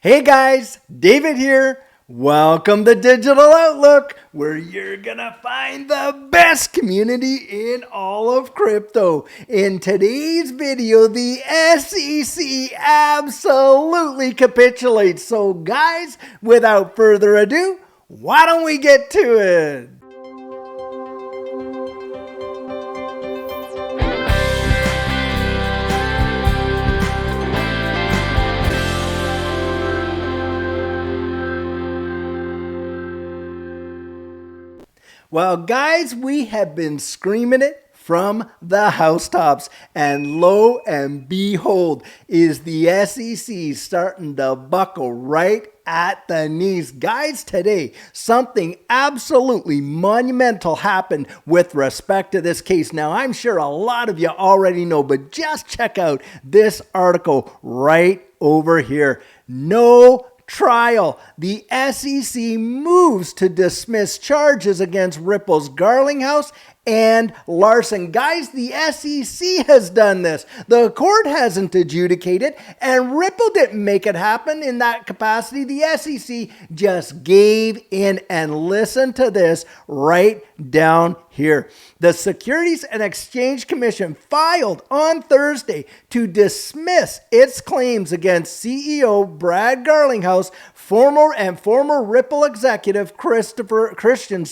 Hey guys, David here. Welcome to Digital Outlook, where you're gonna find the best community in all of crypto. In today's video, the SEC absolutely capitulates. So guys, without further ado, why don't we get to it? Well, guys, we have been screaming it from the housetops, and lo and behold, is the SEC starting to buckle right at the knees. Guys, today, something absolutely monumental happened with respect to this case. Now, I'm sure a lot of you already know, but just check out this article right over here. No trial. The SEC moves to dismiss charges against Ripple's Garlinghouse and Larson. Guys, the SEC has done this. The court hasn't adjudicated, and Ripple didn't make it happen in that capacity. The SEC just gave in, and listen to this right down here. The Securities and Exchange Commission filed on Thursday to dismiss its claims against CEO Brad Garlinghouse, former Ripple executive Christian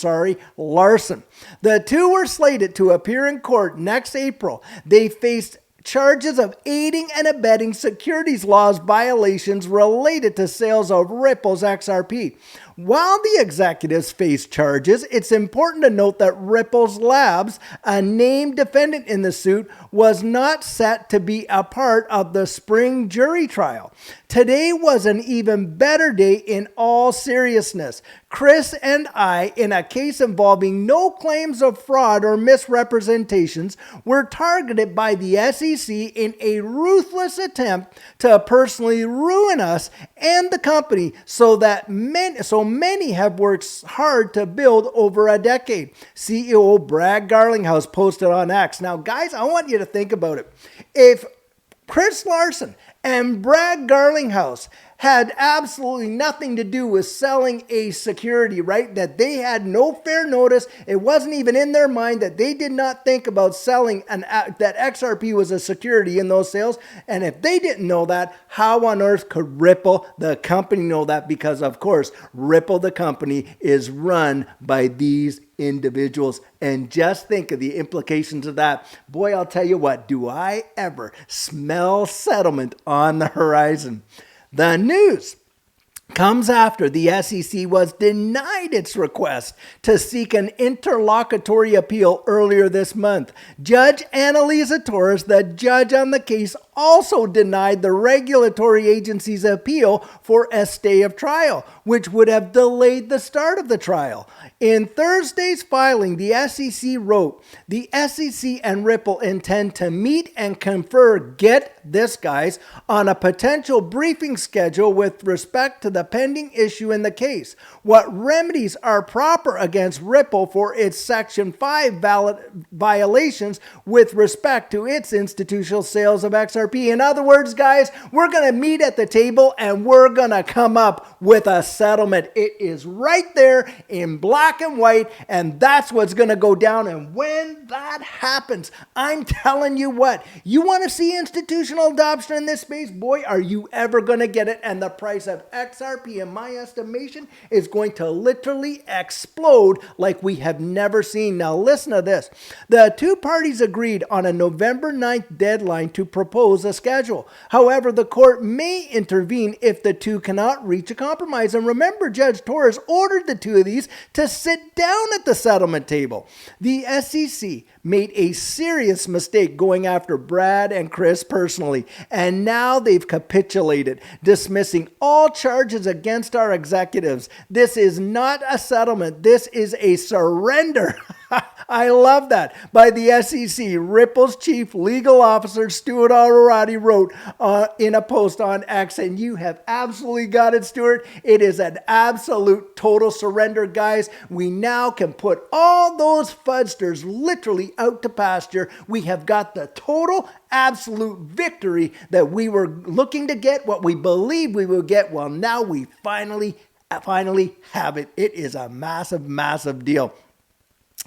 Larson. The two were slated to appear in court next April. They faced charges of aiding and abetting securities laws violations related to sales of Ripple's XRP. While the executives face charges, it's important to note that Ripple's Labs, a named defendant in the suit, was not set to be a part of the spring jury trial. Today was an even better day in all seriousness. Chris and I, in a case involving no claims of fraud or misrepresentations, were targeted by the SEC in a ruthless attempt to personally ruin us and the company, so many have worked hard to build over a decade. CEO Brad Garlinghouse posted on X. Now, guys, I want you to think about it. If Chris Larson and Brad Garlinghouse had absolutely nothing to do with selling a security, right? That they had no fair notice. It wasn't even in their mind, that they did not think about selling that XRP was a security in those sales. And if they didn't know that, how on earth could Ripple, the company, know that? Because of course, Ripple, the company, is run by these individuals. And just think of the implications of that. Boy, I'll tell you what, do I ever smell settlement on the horizon. The news comes after the SEC was denied its request to seek an interlocutory appeal earlier this month. Judge Annalisa Torres, the judge on the case, also denied the regulatory agency's appeal for a stay of trial, which would have delayed the start of the trial. In Thursday's filing, the SEC wrote, the SEC and Ripple intend to meet and confer, get this guys, on a potential briefing schedule with respect to the pending issue in the case. What remedies are proper against Ripple for its Section 5 violations with respect to its institutional sales of XRP. In other words, guys, we're going to meet at the table and we're going to come up with a settlement. It is right there in black and white, and that's what's going to go down. And when that happens, I'm telling you what, you want to see institutional adoption in this space? Boy, are you ever going to get it. And the price of XRP, in my estimation, is going to literally explode like we have never seen. Now listen to this. The two parties agreed on a November 9th deadline to propose a schedule. However, the court may intervene if the two cannot reach a compromise. And remember, Judge Torres ordered the two of these to sit down at the settlement table. The SEC made a serious mistake going after Brad and Chris personally, and now they've capitulated, dismissing all charges against our executives. This is not a settlement. This is a surrender. I love that. By the SEC, Ripple's chief legal officer, Stuart Alrati, wrote in a post on X, and you have absolutely got it, Stuart. It is an absolute total surrender, guys. We now can put all those fudsters literally out to pasture. We have got the total absolute victory that we were looking to get, what we believed we would get. Well, now we finally have it. It is a massive, massive deal.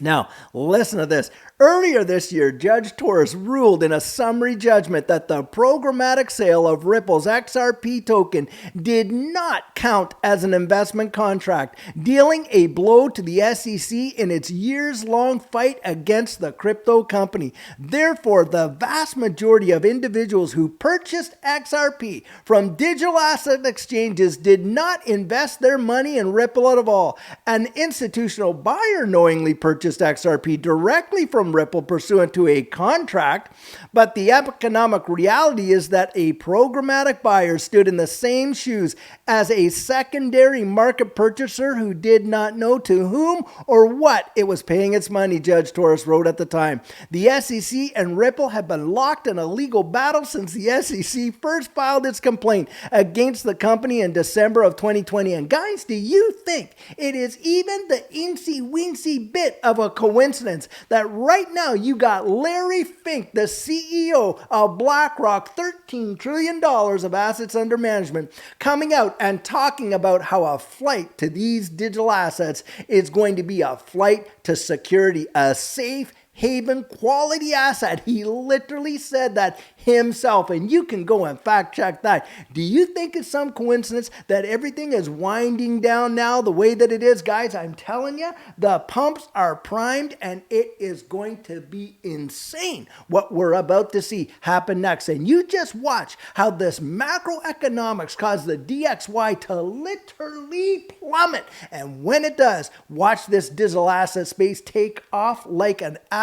Now, listen to this. Earlier this year, Judge Torres ruled in a summary judgment that the programmatic sale of Ripple's XRP token did not count as an investment contract, dealing a blow to the SEC in its years-long fight against the crypto company. Therefore, the vast majority of individuals who purchased XRP from digital asset exchanges did not invest their money in Ripple at all. An institutional buyer knowingly purchased XRP directly from Ripple pursuant to a contract, but the economic reality is that a programmatic buyer stood in the same shoes as a secondary market purchaser who did not know to whom or what it was paying its money, Judge Torres wrote at the time. The SEC and Ripple have been locked in a legal battle since the SEC first filed its complaint against the company in December of 2020. And guys, do you think it is even the incy-wincy bit of a coincidence that right now you got Larry Fink, the CEO of BlackRock, $13 trillion of assets under management, coming out and talking about how a flight to these digital assets is going to be a flight to security, a safe haven quality asset. He literally said that himself, and you can go and fact check that. Do you think it's some coincidence that everything is winding down now the way that it is? Guys, I'm telling you, the pumps are primed and it is going to be insane what we're about to see happen next. And you just watch how this macroeconomics caused the DXY to literally plummet. And when it does, watch this digital asset space take off like an absolute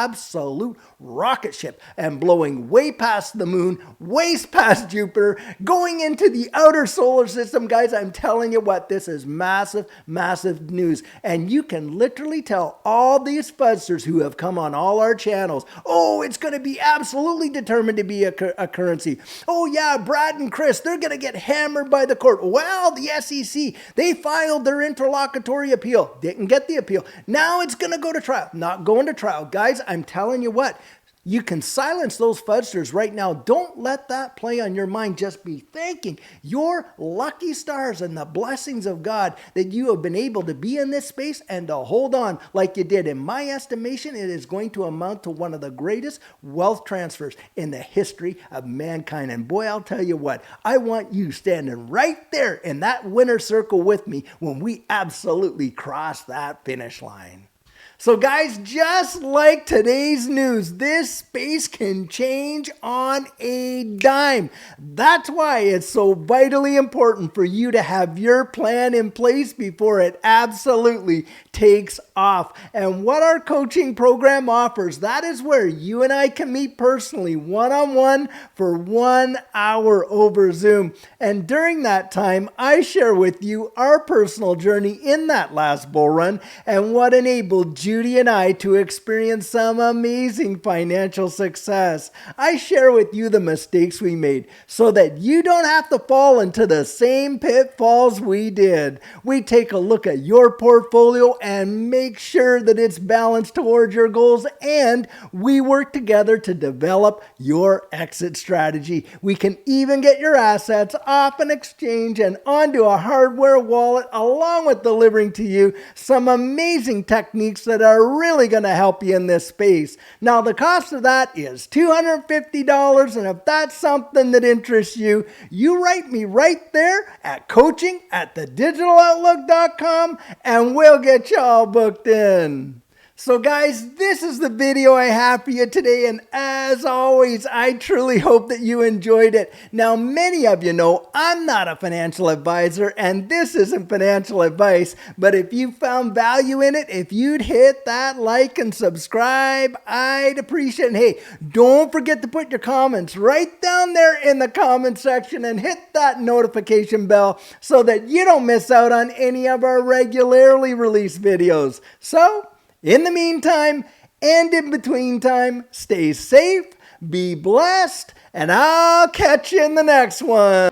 rocket ship and blowing way past the moon, way past Jupiter, going into the outer solar system. Guys, I'm telling you what, this is massive, massive news. And you can literally tell all these fuzzers who have come on all our channels, oh, it's going to be absolutely determined to be a currency. Oh yeah, Brad and Chris, they're going to get hammered by the court. Well, the SEC, they filed their interlocutory appeal. Didn't get the appeal. Now it's going to go to trial. Not going to trial. Guys, I'm telling you what, you can silence those fudsters right now. Don't let that play on your mind. Just be thanking your lucky stars and the blessings of God that you have been able to be in this space and to hold on like you did. In my estimation, it is going to amount to one of the greatest wealth transfers in the history of mankind. And boy, I'll tell you what, I want you standing right there in that winner's circle with me when we absolutely cross that finish line. So guys, just like today's news, this space can change on a dime. That's why it's so vitally important for you to have your plan in place before it absolutely takes off. And what our coaching program offers, that is where you and I can meet personally, one-on-one for 1 hour over Zoom. And during that time, I share with you our personal journey in that last bull run and what enabled Judy and I to experience some amazing financial success. I share with you the mistakes we made so that you don't have to fall into the same pitfalls we did. We take a look at your portfolio and make sure that it's balanced towards your goals, and we work together to develop your exit strategy. We can even get your assets off an exchange and onto a hardware wallet, along with delivering to you some amazing techniques that are really going to help you in this space. Now, the cost of that is $250, and if that's something that interests you, you write me right there at coaching@thedigitaloutlook.com and we'll get you all booked in. So guys, this is the video I have for you today, and as always, I truly hope that you enjoyed it. Now, many of you know I'm not a financial advisor, and this isn't financial advice, but if you found value in it, if you'd hit that like and subscribe, I'd appreciate it. And hey, don't forget to put your comments right down there in the comment section and hit that notification bell so that you don't miss out on any of our regularly released videos. So, In the meantime, and in between time, stay safe, be blessed, and I'll catch you in the next one.